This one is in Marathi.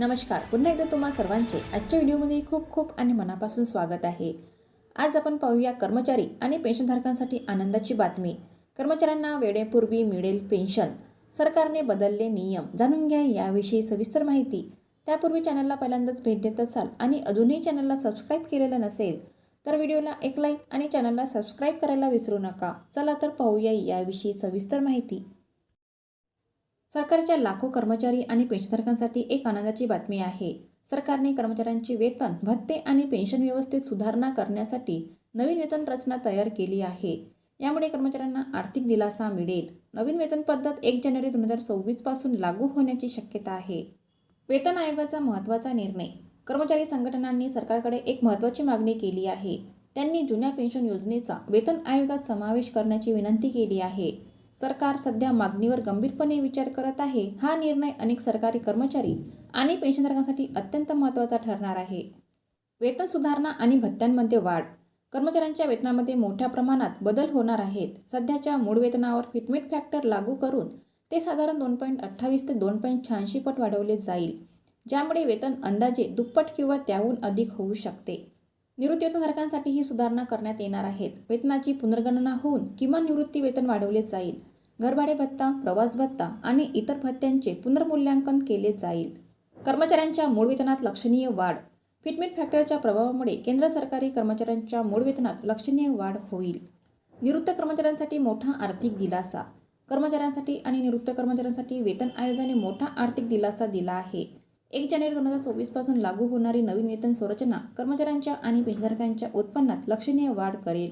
नमस्कार. पुन्हा एकदा तुम्हा सर्वांचे आजच्या व्हिडिओमध्ये खूप खूप आणि मनापासून स्वागत आहे. आज आपण पाहूया कर्मचारी आणि पेन्शनधारकांसाठी आनंदाची बातमी. कर्मचाऱ्यांना वेळेपूर्वी मिळेल पेन्शन. सरकारने बदलले नियम. जाणून घ्या याविषयी सविस्तर माहिती. त्यापूर्वी चॅनलला पहिल्यांदाच भेट देत असाल आणि अजूनही चॅनलला सबस्क्राईब केलेलं नसेल तर व्हिडिओला एक लाईक आणि चॅनलला सबस्क्राईब करायला विसरू नका. चला तर पाहूया याविषयी सविस्तर माहिती. सरकारच्या लाखो कर्मचारी आणि पेन्शनधारकांसाठी एक आनंदाची बातमी आहे. सरकारने कर्मचाऱ्यांचे वेतन, भत्ते आणि पेन्शन व्यवस्थेत सुधारणा करण्यासाठी नवीन वेतन रचना तयार केली आहे. यामुळे कर्मचाऱ्यांना आर्थिक दिलासा मिळेल. नवीन वेतन पद्धत 1 जानेवारी 2024 पासून लागू होण्याची शक्यता आहे. वेतन आयोगाचा महत्त्वाचा निर्णय. कर्मचारी संघटनांनी सरकारकडे एक महत्त्वाची मागणी केली आहे. त्यांनी जुन्या पेन्शन योजनेचा वेतन आयोगात समावेश करण्याची विनंती केली आहे. सरकार सध्या मागणीवर गंभीरपणे विचार करत आहे. हा निर्णय अनेक सरकारी कर्मचारी आणि पेन्शनधारकांसाठी अत्यंत महत्त्वाचा ठरणार आहे. वेतन सुधारणा आणि भत्त्यांमध्ये वाढ. कर्मचाऱ्यांच्या वेतनामध्ये मोठ्या प्रमाणात बदल होणार आहेत. सध्याच्या मूळ वेतनावर फिटमेट फॅक्टर लागू करून ते साधारण 2.28 ते 2.86 पट वाढवले जाईल, ज्यामुळे वेतन अंदाजे दुप्पट किंवा त्याहून अधिक होऊ शकते. निवृत्तीवेतनधारकांसाठी ही सुधारणा करण्यात येणार आहेत. वेतनाची पुनर्गणना होऊन किमान निवृत्ती वेतन वाढवले जाईल. घरभाडे भत्ता, प्रवास भत्ता आणि इतर भत्त्यांचे पुनर्मूल्यांकन केले जाईल. कर्मचाऱ्यांच्या मूळ वेतनात लक्षणीय वाढ. फिटमेट फॅक्टरच्या प्रभावामुळे केंद्र सरकारी कर्मचाऱ्यांच्या मूळ वेतनात लक्षणीय वाढ होईल. निवृत्त कर्मचाऱ्यांसाठी मोठा आर्थिक दिलासा. कर्मचाऱ्यांसाठी आणि निवृत्त कर्मचाऱ्यांसाठी वेतन आयोगाने मोठा आर्थिक दिलासा दिला आहे. 1 जानेवारी 2024 पासून लागू होणारी नवीन वेतन संरचना कर्मचाऱ्यांच्या आणि पेन्शनधारकांच्या उत्पन्नात लक्षणीय वाढ करेल.